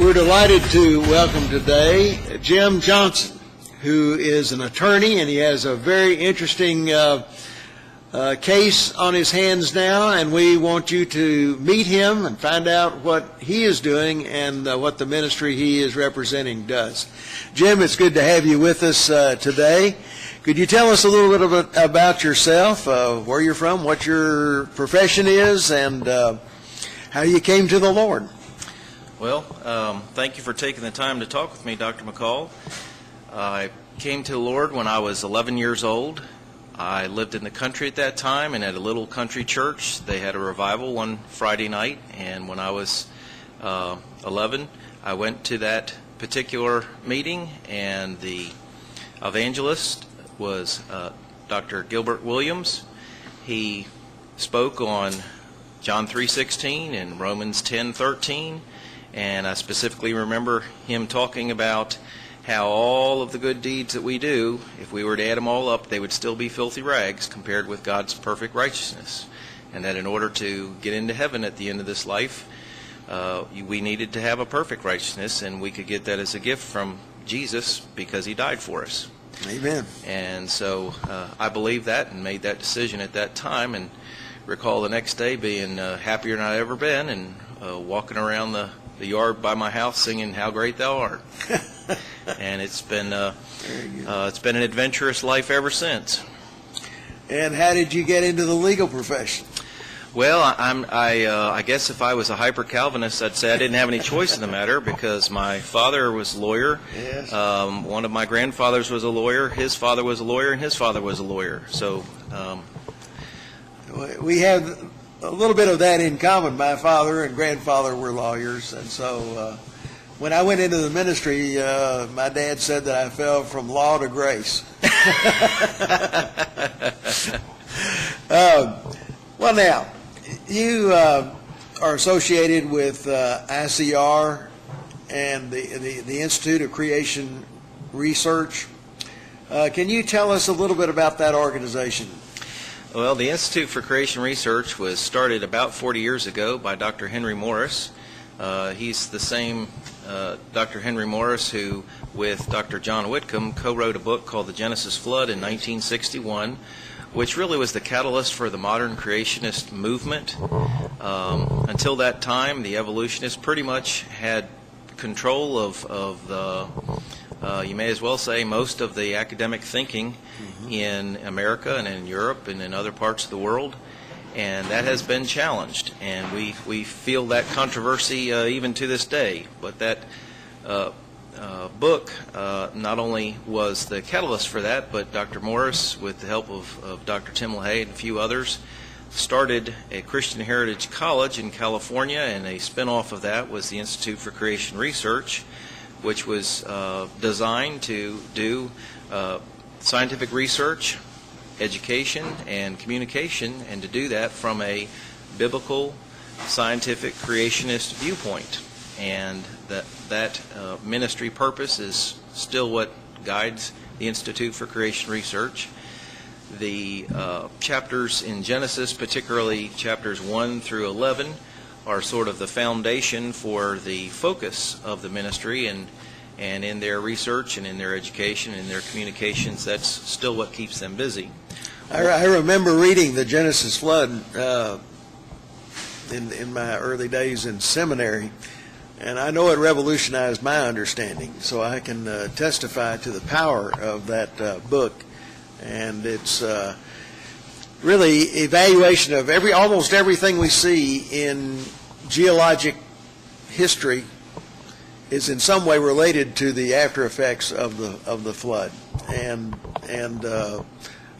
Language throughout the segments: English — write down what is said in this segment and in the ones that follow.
We're delighted to welcome today Jim Johnson, who is an attorney, and he has a very interesting case on his hands now, and we want you to meet him and find out what he is doing and what the ministry he is representing does. Jim, it's good to have you with us today. Could you tell us a little bit about yourself, where you're from, what your profession is, and how you came to the Lord? Well, thank you for taking the time to talk with me, Dr. McCall. I came to the Lord when I was 11 years old. I lived in the country at that time, and at a little country church, they had a revival one Friday night, and when I was 11, I went to that particular meeting, and the evangelist was Dr. Gilbert Williams. He spoke on John 3:16 and Romans 10:13. And I specifically remember him talking about how all of the good deeds that we do, if we were to add them all up, they would still be filthy rags compared with God's perfect righteousness. And that in order to get into heaven at the end of this life, we needed to have a perfect righteousness, and we could get that as a gift from Jesus because he died for us. Amen. And so I believed that and made that decision at that time, and recall the next day being happier than I'd ever been, and walking around the yard by my house singing "How Great Thou Art." And it's been an adventurous life ever since. And how did you get into the legal profession? Well, I guess if I was a hyper Calvinist, I'd say I didn't have any choice in the matter, because my father was a lawyer. Yes. One of my grandfathers was a lawyer. His father was a lawyer, and his father was a lawyer. So we have a little bit of that in common. My father and grandfather were lawyers, and so when I went into the ministry, my dad said that I fell from law to grace. Well, now, you are associated with ICR and the Institute of Creation Research. Can you tell us a little bit about that organization? Well, the Institute for Creation Research was started about 40 years ago by Dr. Henry Morris. He's the same Dr. Henry Morris who, with Dr. John Whitcomb, co-wrote a book called The Genesis Flood in 1961, which really was the catalyst for the modern creationist movement. Until that time, the evolutionists pretty much had control of the, you may as well say, most of the academic thinking in America and in Europe and in other parts of the world, and that has been challenged, and we feel that controversy even to this day. But that book not only was the catalyst for that, but Dr. Morris, with the help of Dr. Tim LaHaye and a few others, started a Christian Heritage College in California, and a spinoff of that was the Institute for Creation Research, which was designed to do scientific research, education, and communication, and to do that from a biblical, scientific, creationist viewpoint. And that ministry purpose is still what guides the Institute for Creation Research. The chapters in Genesis, particularly chapters 1 through 11, are sort of the foundation for the focus of the ministry, and in their research and in their education and in their communications, that's still what keeps them busy. I remember reading the Genesis Flood in my early days in seminary, and I know it revolutionized my understanding, so I can testify to the power of that book. And it's really evaluation of almost everything we see in geologic history is in some way related to the after effects of the flood, and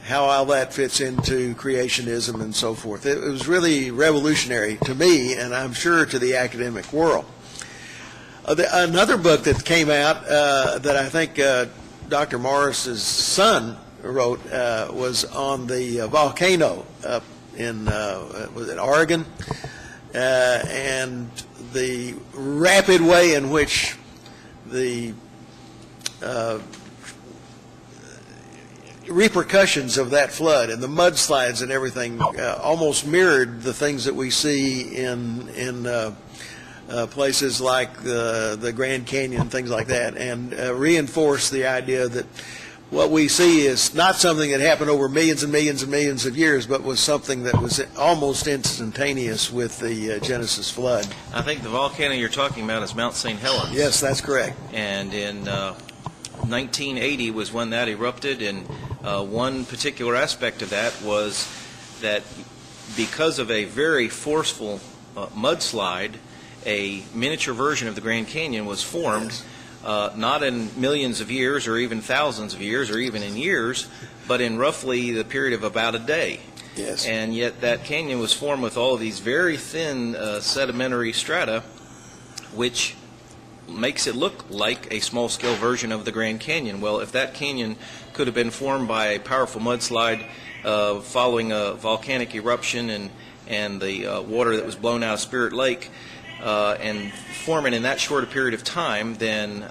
how all that fits into creationism and so forth. It was really revolutionary to me, and I'm sure to the academic world. Another book that came out that I think Dr. Morris's son wrote was on the volcano up in was it Oregon, and the rapid way in which the repercussions of that flood and the mudslides and everything almost mirrored the things that we see in places like the Grand Canyon, things like that, and reinforce the idea that what we see is not something that happened over millions and millions and millions of years, but was something that was almost instantaneous with the Genesis flood. I think the volcano you're talking about is Mount St. Helens. Yes, that's correct. And in 1980 was when that erupted, and one particular aspect of that was that because of a very forceful mudslide, a miniature version of the Grand Canyon was formed. Yes. Not in millions of years or even thousands of years or even in years, but in roughly the period of about a day. Yes. And yet that canyon was formed with all of these very thin sedimentary strata, which makes it look like a small-scale version of the Grand Canyon. Well, if that canyon could have been formed by a powerful mudslide following a volcanic eruption and the water that was blown out of Spirit Lake, and form it in that short a period of time, then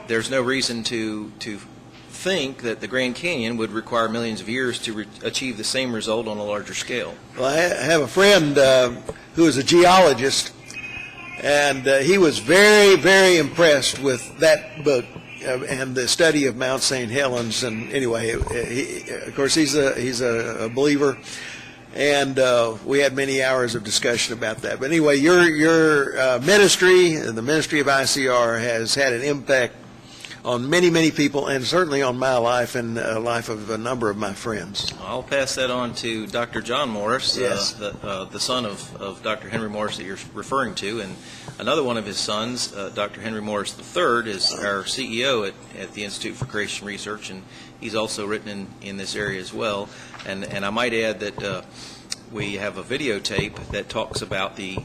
there's no reason to think that the Grand Canyon would require millions of years to achieve the same result on a larger scale. Well, I have a friend who is a geologist, and he was very, very impressed with that book and the study of Mount St. Helens. And anyway, of course, he's a believer. And we had many hours of discussion about that. But anyway, your ministry, the ministry of ICR, has had an impact on many, many people, and certainly on my life and the life of a number of my friends. I'll pass that on to Dr. John Morris, Yes. the son of Dr. Henry Morris that you're referring to. And another one of his sons, Dr. Henry Morris III, is our CEO at the Institute for Creation Research, and he's also written in this area as well. And I might add that we have a videotape that talks about the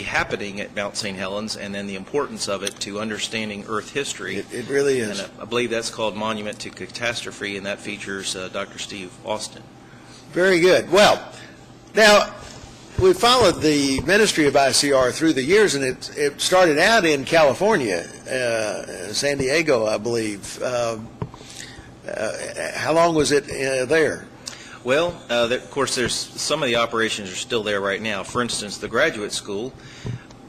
happening at Mount St. Helens and then the importance of it to understanding Earth history. It really is. And I believe that's called Monument to Catastrophe, and that features Dr. Steve Austin. Very good. Well, now, we followed the ministry of ICR through the years, and it started out in California, San Diego, I believe. How long was it there? Well, of course, there's some of the operations are still there right now. For instance, the graduate school,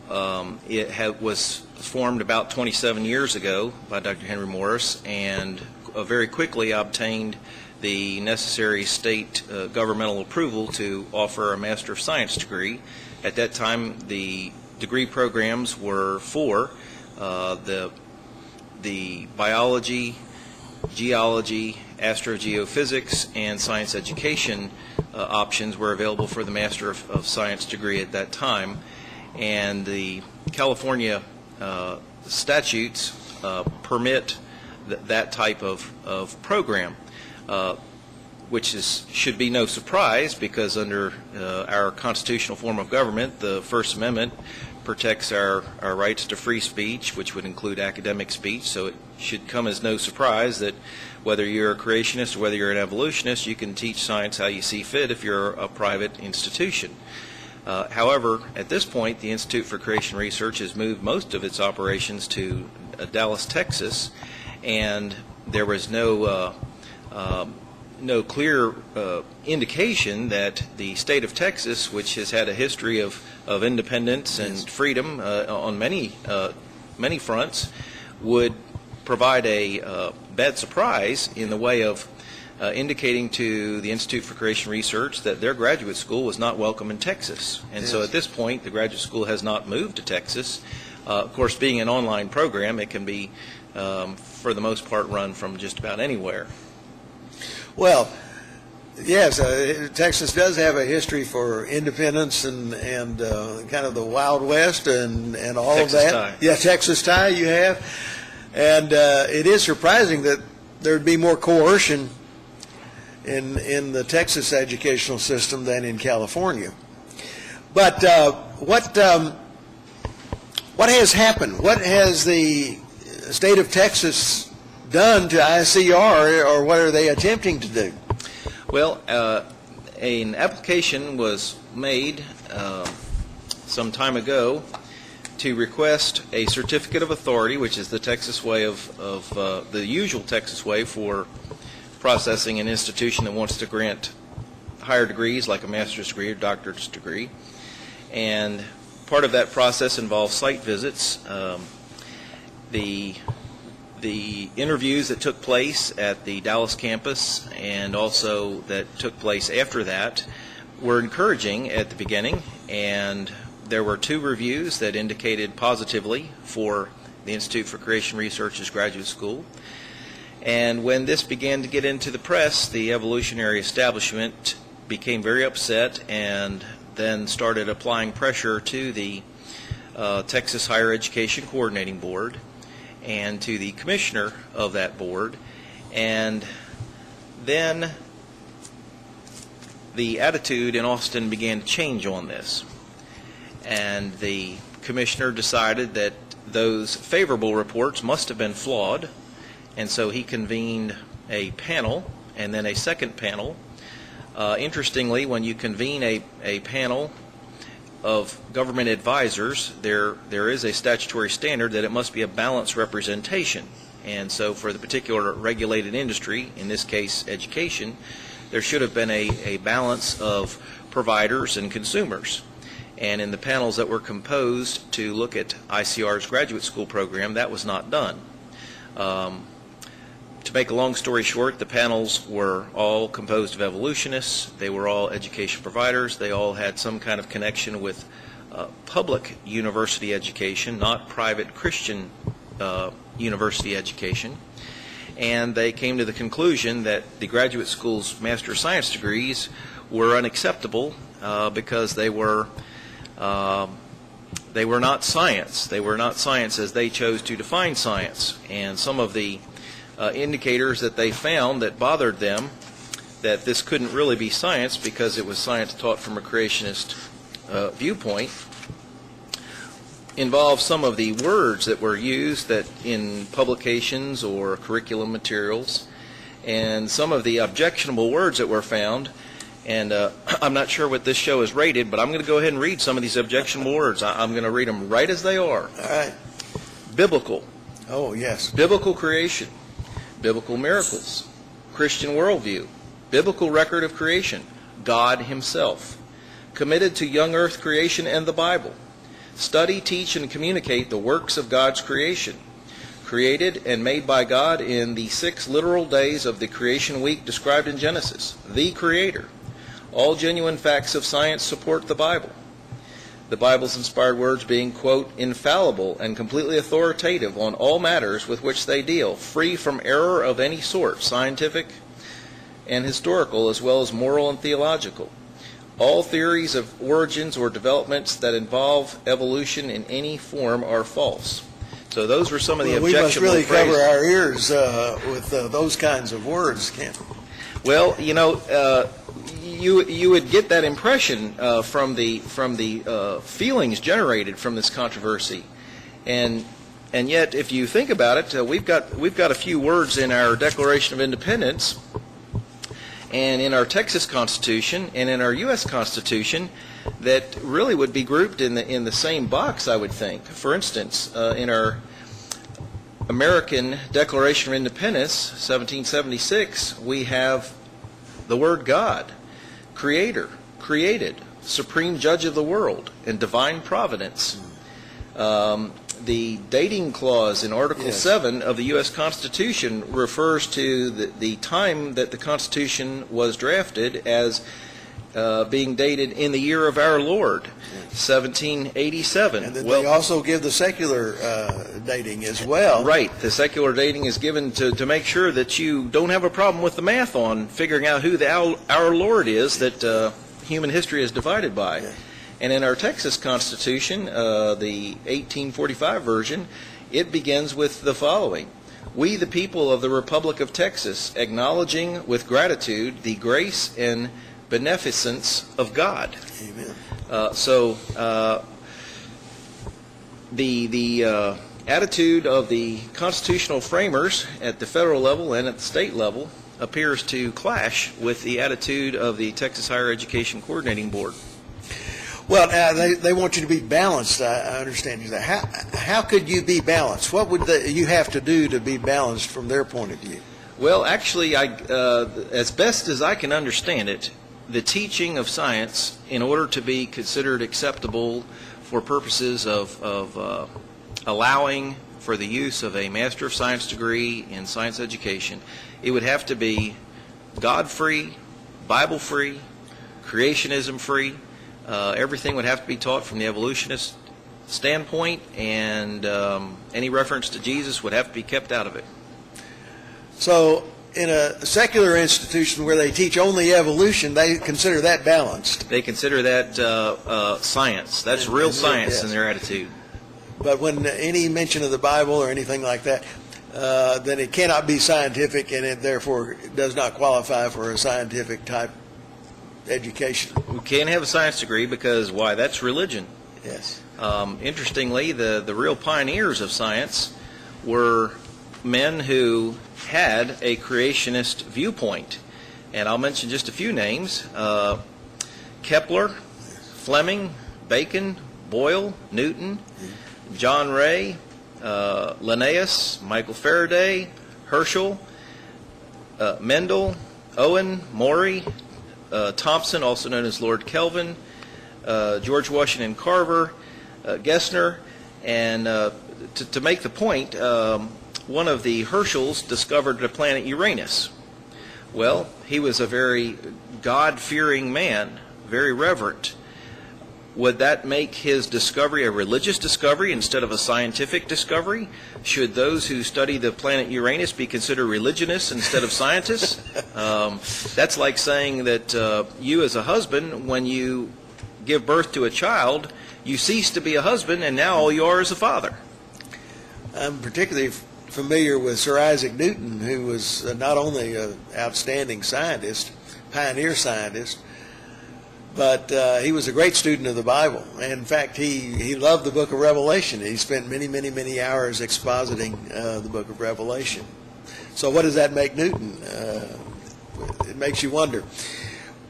was formed about 27 years ago by Dr. Henry Morris, and very quickly obtained the necessary state governmental approval to offer a Master of Science degree. At that time, the degree programs were four: the biology, geology, astrogeophysics, and science education options were available for the Master of Science degree at that time. And the California statutes permit that type of program, which should be no surprise, because under our constitutional form of government, the First Amendment protects our rights to free speech, which would include academic speech. So it should come as no surprise that whether you're a creationist or whether you're an evolutionist, you can teach science how you see fit if you're a private institution. However, at this point, the Institute for Creation Research has moved most of its operations to Dallas, Texas, and there was no clear indication that the state of Texas, which has had a history of independence and freedom on many fronts, would provide a bad surprise in the way of indicating to the Institute for Creation Research that their graduate school was not welcome in Texas. And so at this point, the graduate school has not moved to Texas. Of course, being an online program, it can be, for the most part, run from just about anywhere. Well, yes, Texas does have a history for independence and kind of the Wild West and all Texas of that. tie. Yeah, Texas tie you have. And it is surprising that there'd be more coercion in the Texas educational system than in California. But what has happened? What has the state of Texas done to ICR, or what are they attempting to do? Well, an application was made some time ago to request a certificate of authority, which is the Texas way of the usual Texas way for processing an institution that wants to grant higher degrees like a master's degree or doctorate's degree. And part of that process involves site visits. The interviews that took place at the Dallas campus and also that took place after that were encouraging at the beginning, and there were 2 reviews that indicated positively for the Institute for Creation Research's graduate school. And when this began to get into the press, the evolutionary establishment became very upset and then started applying pressure to the Texas Higher Education Coordinating Board and to the commissioner of that board. And then the attitude in Austin began to change on this. And the commissioner decided that those favorable reports must have been flawed, and so he convened a panel and then a second panel. Interestingly, when you convene a panel of government advisors, there is a statutory standard that it must be a balanced representation. And so for the particular regulated industry, in this case education, there should have been a balance of providers and consumers. And in the panels that were composed to look at ICR's graduate school program, that was not done. To make a long story short, the panels were all composed of evolutionists. They were all education providers. They all had some kind of connection with public university education, not private Christian university education. And they came to the conclusion that the graduate school's Master of Science degrees were unacceptable because they were not science. They were not science as they chose to define science. And some of the indicators that they found that bothered them, that this couldn't really be science because it was science taught from a creationist viewpoint, involved some of the words that were used that in publications or curriculum materials, and some of the objectionable words that were found. And I'm not sure what this show is rated, but I'm going to go ahead and read some of these objectionable words. I'm going to read them right as they are. All right. Biblical. Oh, yes. Biblical creation. Biblical miracles. Christian worldview. Biblical record of creation. God himself. Committed to young earth creation and the Bible. Study, teach, and communicate the works of God's creation. Created and made by God in the 6 literal days of the creation week described in Genesis. The Creator. All genuine facts of science support the Bible. The Bible's inspired words being, quote, infallible and completely authoritative on all matters with which they deal, free from error of any sort, scientific and historical as well as moral and theological. All theories of origins or developments that involve evolution in any form are false. So those were some of the objectionable phrases. We must really phrases. cover our ears with those kinds of words, can't we? Well, you would get that impression from the feelings generated from this controversy, and yet if you think about it, we've got a few words in our Declaration of Independence, and in our Texas Constitution, and in our U.S. Constitution, that really would be grouped in the same box, I would think. For instance, in our American Declaration of Independence, 1776, we have the word God, Creator, created, supreme judge of the world, and divine providence. The dating clause in Article 7 of the U.S. Constitution refers to the time that the Constitution was drafted as being dated in the year of our Lord, 1787. And then they also give the secular dating as well. Right. The secular dating is given to make sure that you don't have a problem with the math on figuring out who our Lord is that human history is divided by. Yeah. And in our Texas Constitution, the 1845 version, it begins with the following. We, the people of the Republic of Texas, acknowledging with gratitude the grace and beneficence of God. Amen. The attitude of the constitutional framers at the federal level and at the state level appears to clash with the attitude of the Texas Higher Education Coordinating Board. Well, they want you to be balanced. I understand you. How could you be balanced? What would you have to do to be balanced from their point of view? Well, actually, as best as I can understand it, the teaching of science, in order to be considered acceptable for purposes of allowing for the use of a Master of Science degree in science education, it would have to be God-free, Bible-free, creationism-free. Everything would have to be taught from the evolutionist standpoint, and any reference to Jesus would have to be kept out of it. So in a secular institution where they teach only evolution, they consider that balanced. They consider that science. That's real science in their attitude. But when any mention of the Bible or anything like that, then it cannot be scientific, and it therefore does not qualify for a scientific type education. We can't have a science degree because, why? That's religion. Yes. Interestingly, the real pioneers of science were men who had a creationist viewpoint. And I'll mention just a few names. Kepler, Fleming, Bacon, Boyle, Newton, John Ray, Linnaeus, Michael Faraday, Herschel, Mendel, Owen, Maury, Thomson, also known as Lord Kelvin, George Washington Carver, Gessner, and to make the point, one of the Herschels discovered the planet Uranus. Well, he was a very God-fearing man, very reverent. Would that make his discovery a religious discovery instead of a scientific discovery? Should those who study the planet Uranus be considered religionists instead of scientists? That's like saying that you as a husband, when you give birth to a child, you cease to be a husband, and now all you are is a father. I'm particularly familiar with Sir Isaac Newton, who was not only an outstanding scientist, pioneer scientist, but he was a great student of the Bible. And in fact, he loved the book of Revelation. He spent many hours expositing the book of Revelation. So what does that make Newton? It makes you wonder.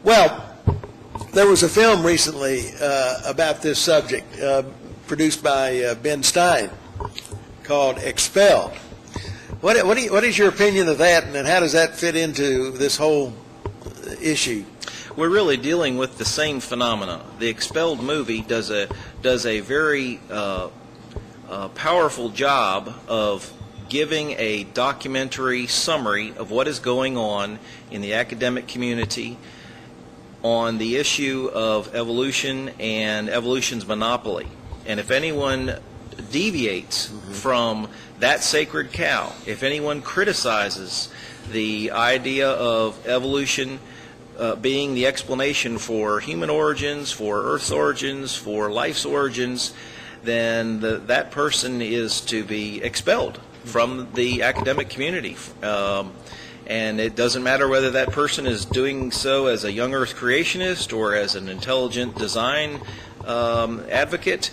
Well, there was a film recently about this subject, produced by Ben Stein, called Expelled. What is your opinion of that, and how does that fit into this whole issue? We're really dealing with the same phenomena. The Expelled movie does a very powerful job of giving a documentary summary of what is going on in the academic community on the issue of evolution and evolution's monopoly. And if anyone deviates from that sacred cow, if anyone criticizes the idea of evolution being the explanation for human origins, for Earth's origins, for life's origins, then that person is to be expelled from the academic community. And it doesn't matter whether that person is doing so as a young Earth creationist or as an intelligent design advocate.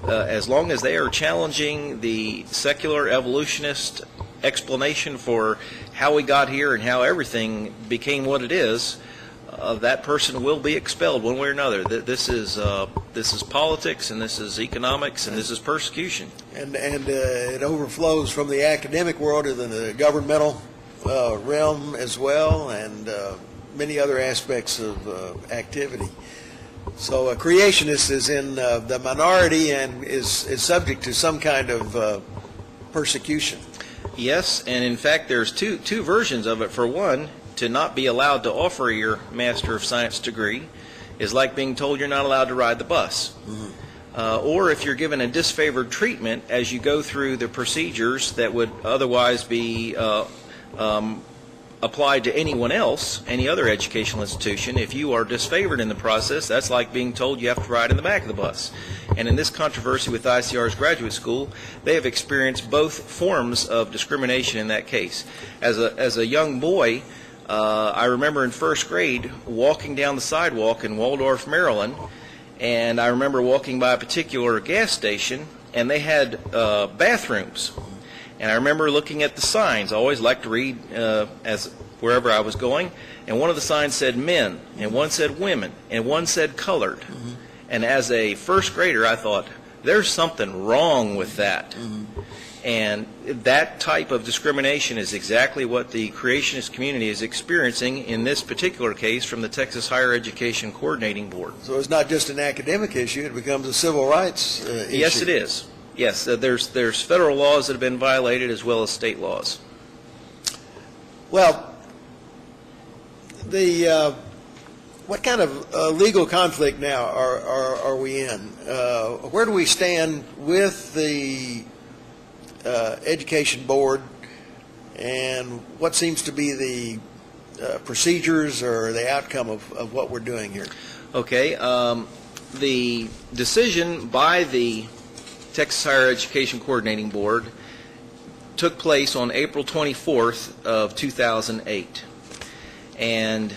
As long as they are challenging the secular evolutionist explanation for how we got here and how everything became what it is, that person will be expelled one way or another. This is politics, and this is economics, and this is persecution. And it overflows from the academic world to the governmental realm as well, and many other aspects of activity. So a creationist is in the minority and is subject to some kind of persecution. Yes, and in fact there's two versions of it. For one, to not be allowed to offer your Master of Science degree is like being told you're not allowed to ride the bus. Mm-hmm. Or if you're given a disfavored treatment as you go through the procedures that would otherwise be applied to anyone else, any other educational institution, if you are disfavored in the process, that's like being told you have to ride in the back of the bus. And in this controversy with ICR's graduate school, they have experienced both forms of discrimination in that case. As a young boy, I remember in first grade walking down the sidewalk in Waldorf, Maryland, and I remember walking by a particular gas station, and they had bathrooms. And I remember looking at the signs. I always liked to read wherever I was going. And one of the signs said men, and one said women, and one said colored. Mm-hmm. And as a first grader, I thought, there's something wrong with that. And that type of discrimination is exactly what the creationist community is experiencing in this particular case from the Texas Higher Education Coordinating Board. So it's not just an academic issue, it becomes a civil rights issue. Yes, it is. Yes, there's federal laws that have been violated as well as state laws. Well, what kind of legal conflict now are we in? Where do we stand with the Education Board, and what seems to be the procedures or the outcome of what we're doing here? Okay, the decision by the Texas Higher Education Coordinating Board took place on April 24th of 2008. And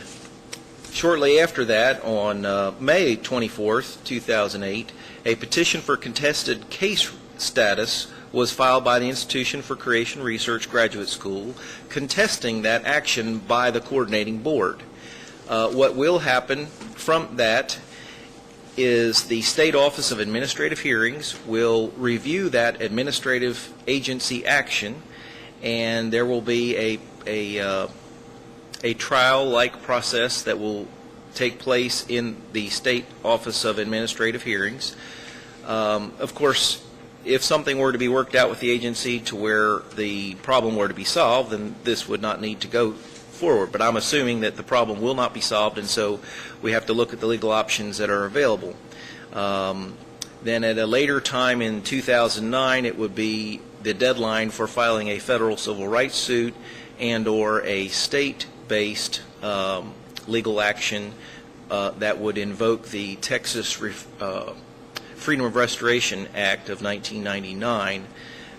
shortly after that, on May 24th, 2008, a petition for contested case status was filed by the Institution for Creation Research Graduate School contesting that action by the coordinating board. What will happen from that is the State Office of Administrative Hearings will review that administrative agency action, and there will be a trial-like process that will take place in the State Office of Administrative Hearings. Of course, if something were to be worked out with the agency to where the problem were to be solved, then this would not need to go forward. But I'm assuming that the problem will not be solved, and so we have to look at the legal options that are available. Then at a later time in 2009, it would be the deadline for filing a federal civil rights suit and or a state-based legal action that would invoke the Texas Freedom of Restoration Act of 1999,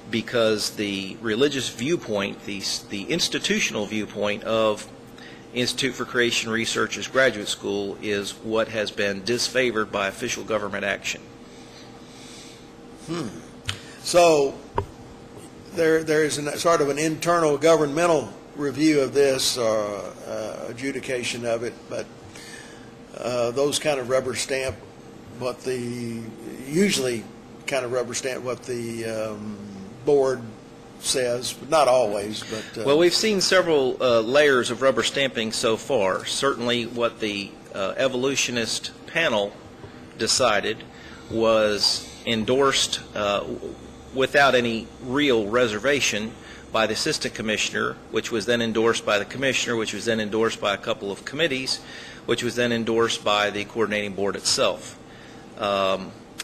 because the religious viewpoint, the institutional viewpoint of Institute for Creation Research's graduate school is what has been disfavored by official government action. So there is sort of an internal governmental review of this, adjudication of it, but those kind of rubber stamp what the board says, but not always. But well, we've seen several layers of rubber stamping so far. Certainly what the evolutionist panel decided was endorsed without any real reservation by the assistant commissioner, which was then endorsed by the commissioner, which was then endorsed by a couple of committees, which was then endorsed by the coordinating board itself.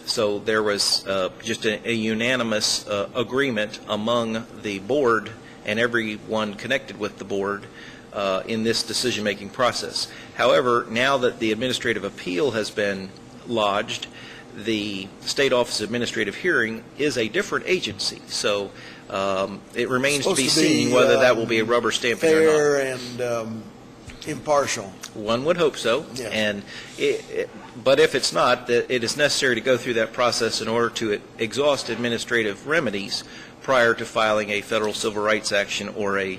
So there was just a unanimous agreement among the board and everyone connected with the board in this decision-making process. However, now that the administrative appeal has been lodged, the State Office of Administrative Hearing is a different agency. So it remains to be seen whether that will be a rubber stamping or not. Fair and impartial. One would hope so. Yes. And but if it's not, it is necessary to go through that process in order to exhaust administrative remedies prior to filing a federal civil rights action or a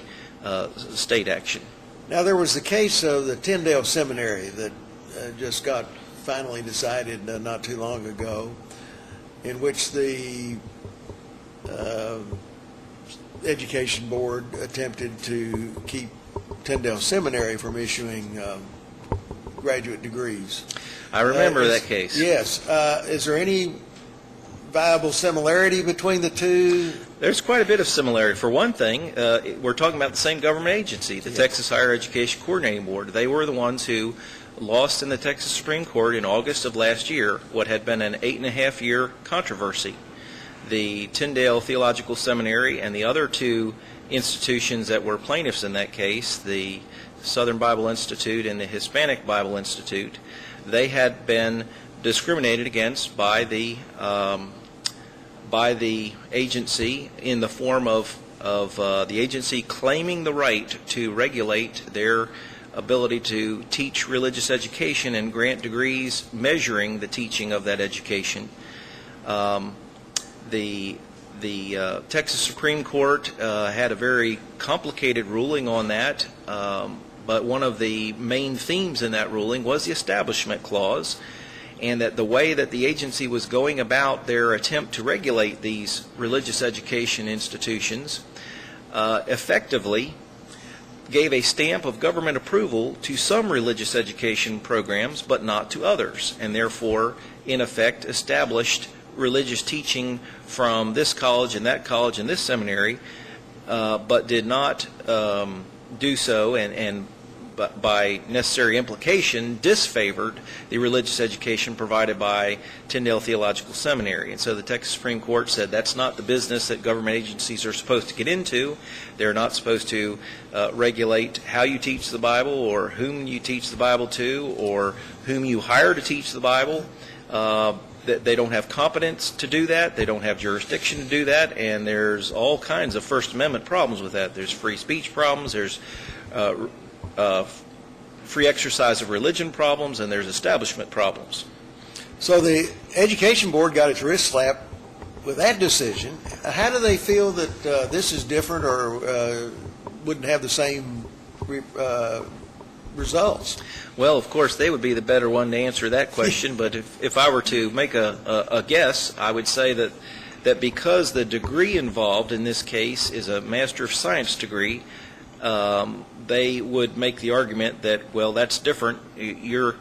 state action. Now, there was the case of the Tyndale Seminary that just got finally decided not too long ago, in which the Education Board attempted to keep Tyndale Seminary from issuing graduate degrees. I remember that case. Yes. Is there any viable similarity between the two? There's quite a bit of similarity. For one thing, we're talking about the same government agency, the Texas Higher Education Coordinating Board. They were the ones who lost in the Texas Supreme Court in August of last year what had been an 8.5-year controversy. The Tyndale Theological Seminary and the other two institutions that were plaintiffs in that case, the Southern Bible Institute and the Hispanic Bible Institute, they had been discriminated against by the agency in the form of the agency claiming the right to regulate their ability to teach religious education and grant degrees measuring the teaching of that education. The Texas Supreme Court had a very complicated ruling on that, but one of the main themes in that ruling was the Establishment Clause, and that the way that the agency was going about their attempt to regulate these religious education institutions effectively gave a stamp of government approval to some religious education programs, but not to others, and therefore, in effect, established religious teaching from this college and that college and this seminary, but did not do so, and by necessary implication, disfavored the religious education provided by Tyndale Theological Seminary. And so the Texas Supreme Court said that's not the business that government agencies are supposed to get into. They're not supposed to regulate how you teach the Bible, or whom you teach the Bible to, or whom you hire to teach the Bible. That they don't have competence to do that, they don't have jurisdiction to do that, and there's all kinds of First Amendment problems with that. There's free speech problems, there's free exercise of religion problems, and there's establishment problems. So the Education Board got its wrist slapped with that decision. How do they feel that this is different, or wouldn't have the same results? Well, of course, they would be the better one to answer that question, but if I were to make a guess, I would say that because the degree involved in this case is a Master of Science degree, they would make the argument that, well, that's different. You're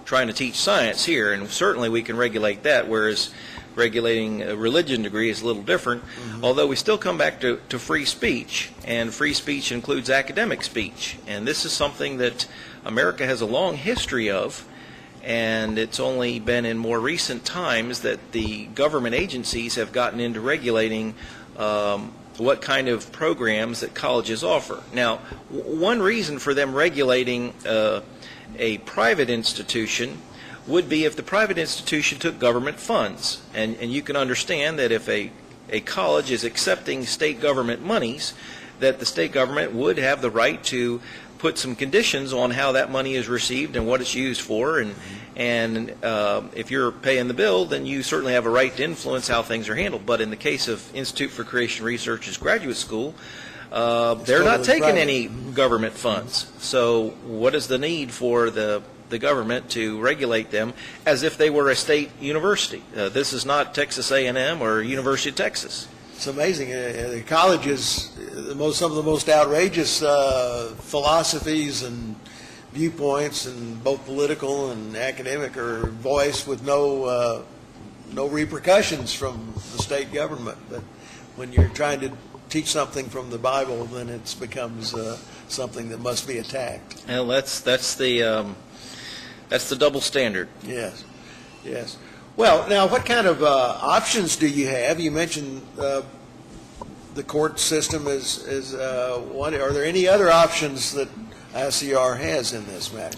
trying to teach science here, and certainly we can regulate that, whereas regulating a religion degree is a little different, although we still come back to free speech, and free speech includes academic speech. And this is something that America has a long history of, and it's only been in more recent times that the government agencies have gotten into regulating what kind of programs that colleges offer. Now, one reason for them regulating a private institution would be if the private institution took government funds. And you can understand that if a college is accepting state government monies, that the state government would have the right to put some conditions on how that money is received and what it's used for. And if you're paying the bill, then you certainly have a right to influence how things are handled. But in the case of Institute for Creation Research's graduate school, they're not taking any government funds. So what is the need for the government to regulate them as if they were a state university? This is not Texas A&M or University of Texas. It's amazing. The colleges, some of the most outrageous philosophies and viewpoints, and both political and academic, are voiced with no repercussions from the state government. But when you're trying to teach something from the Bible, then it becomes something that must be attacked. Well, that's the double standard. Yes, yes. Well, now, what kind of options do you have? You mentioned the court system is one. Are there any other options that ICR has in this matter?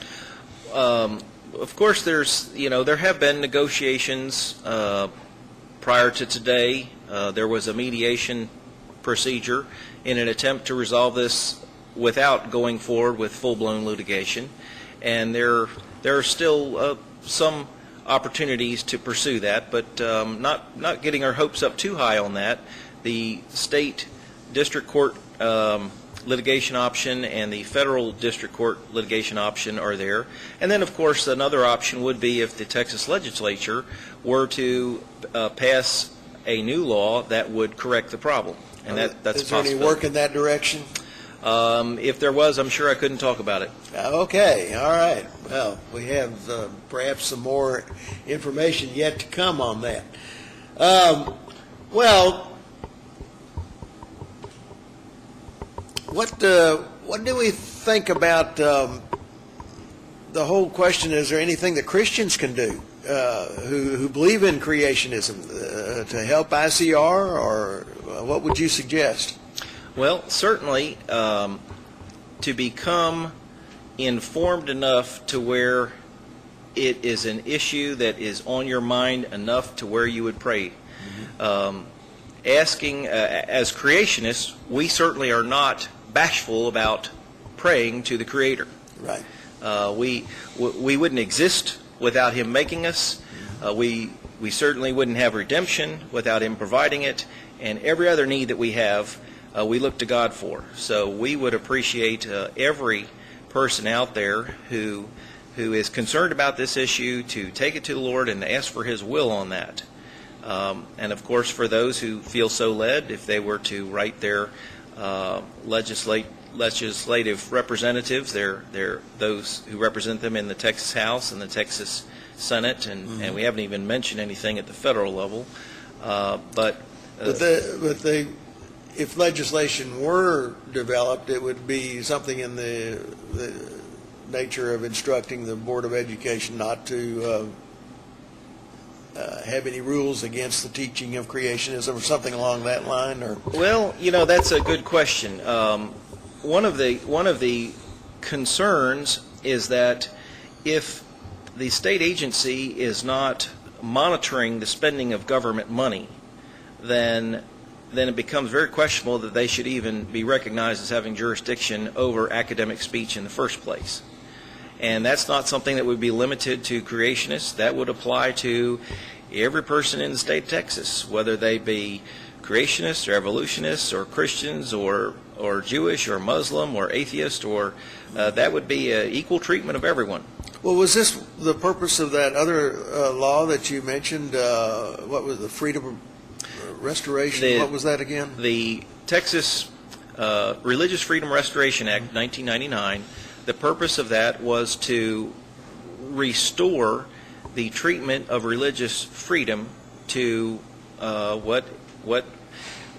Of course, there have been negotiations prior to today. There was a mediation procedure in an attempt to resolve this without going forward with full-blown litigation, and there are still some opportunities to pursue that, but not getting our hopes up too high on that. The state district court litigation option and the federal district court litigation option are there. And then, of course, another option would be if the Texas legislature were to pass a new law that would correct the problem. And that's a possibility. Is there any work in that direction? If there was, I'm sure I couldn't talk about it. Okay, all right. Well, we have perhaps some more information yet to come on that. What do we think about the whole question? Is there anything that Christians can do who believe in creationism to help ICR, or what would you suggest? Well, certainly to become informed enough to where it is an issue that is on your mind enough to where you would pray. Asking, as creationists, we certainly are not bashful about praying to the Creator. Right. We wouldn't exist without Him making us. We certainly wouldn't have redemption without Him providing it. And every other need that we have, we look to God for. So we would appreciate every person out there who who is concerned about this issue to take it to the Lord and ask for His will on that. And of course, for those who feel so led, if they were to write their legislative representatives, they're those who represent them in the Texas House and the Texas Senate, and we haven't even mentioned anything at the federal level. If legislation were developed, it would be something in the nature of instructing the Board of Education not to have any rules against the teaching of creationism or something along that line, or? Well, that's a good question. One of the concerns is that if the state agency is not monitoring the spending of government money, then it becomes very questionable that they should even be recognized as having jurisdiction over academic speech in the first place. And that's not something that would be limited to creationists. That would apply to every person in the state of Texas, whether they be creationists or evolutionists or Christians or Jewish or Muslim or atheist, or that would be equal treatment of everyone. Well, was this the purpose of that other law that you mentioned? What was the Freedom of Restoration? What was that again? The Texas Religious Freedom Restoration Act, 1999. The purpose of that was to restore the treatment of religious freedom to what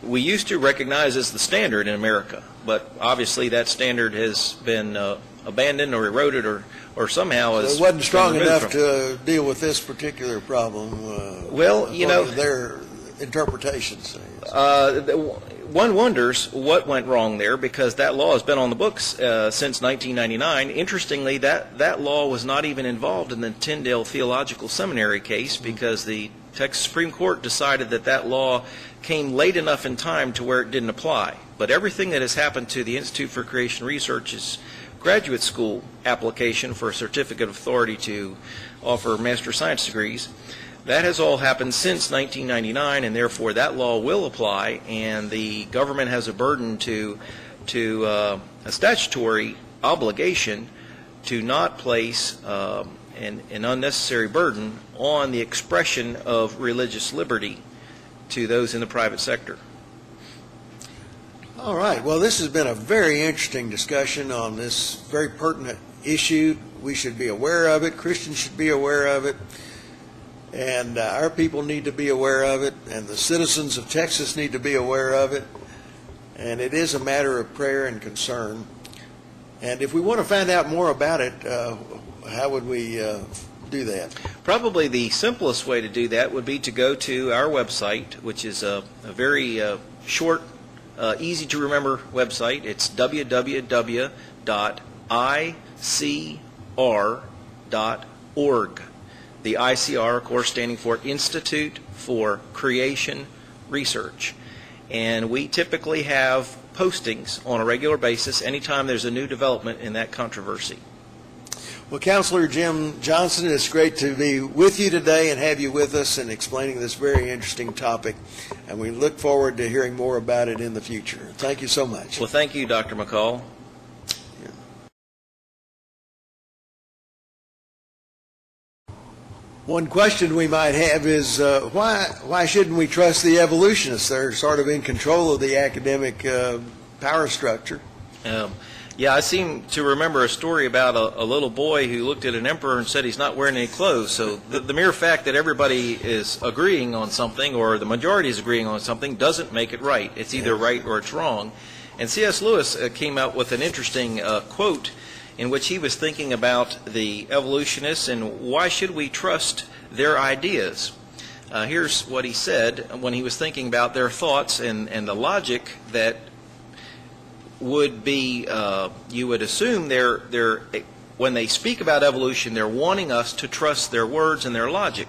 we used to recognize as the standard in America. But obviously that standard has been abandoned or eroded or somehow so it wasn't strong enough to deal with this particular problem. Their interpretations. One wonders what went wrong there, because that law has been on the books since 1999. Interestingly, that law was not even involved in the Tyndale Theological Seminary case, because the Texas Supreme Court decided that law came late enough in time to where it didn't apply. But everything that has happened to the Institute for Creation Research's graduate school application for a certificate of authority to offer master of science degrees, that has all happened since 1999, and therefore that law will apply, and the government has a burden to a statutory obligation to not place an unnecessary burden on the expression of religious liberty to those in the private sector. All right. Well, this has been a very interesting discussion on this very pertinent issue. We should be aware of it. Christians should be aware of it. And our people need to be aware of it. And the citizens of Texas need to be aware of it. And it is a matter of prayer and concern. And if we want to find out more about it, how would we do that? Probably the simplest way to do that would be to go to our website, which is a very short, easy to remember website. It's www.icr.org. The ICR, of course, standing for Institute for Creation Research. And we typically have postings on a regular basis anytime there's a new development in that controversy. Well, Counselor Jim Johnson, it's great to be with you today and have you with us and explaining this very interesting topic. And we look forward to hearing more about it in the future. Thank you so much. Well, thank you, Dr. McCall. One question we might have is why shouldn't we trust the evolutionists? They're sort of in control of the academic power structure. Yeah, I seem to remember a story about a little boy who looked at an emperor and said he's not wearing any clothes. So the mere fact that everybody is agreeing on something, or the majority is agreeing on something, doesn't make it right. It's either right or it's wrong. And C.S. Lewis came out with an interesting quote in which he was thinking about the evolutionists and why should we trust their ideas. Here's what he said when he was thinking about their thoughts and the logic that would be, you would assume they're when they speak about evolution, they're wanting us to trust their words and their logic.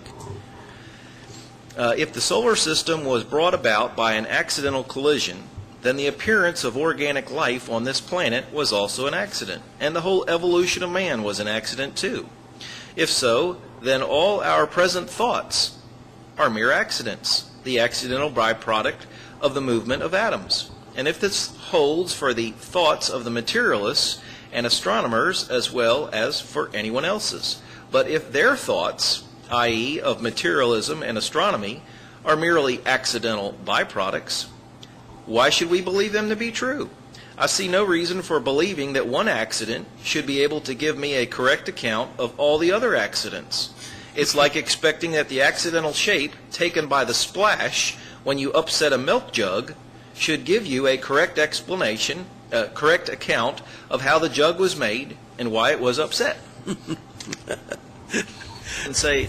If the solar system was brought about by an accidental collision, then the appearance of organic life on this planet was also an accident, and the whole evolution of man was an accident too. If so, then all our present thoughts are mere accidents, the accidental byproduct of the movement of atoms. And if this holds for the thoughts of the materialists and astronomers as well as for anyone else's. But if their thoughts, i.e. of materialism and astronomy, are merely accidental byproducts, why should we believe them to be true? I see no reason for believing that one accident should be able to give me a correct account of all the other accidents. It's like expecting that the accidental shape taken by the splash when you upset a milk jug should give you a correct explanation, correct account of how the jug was made and why it was upset. And say,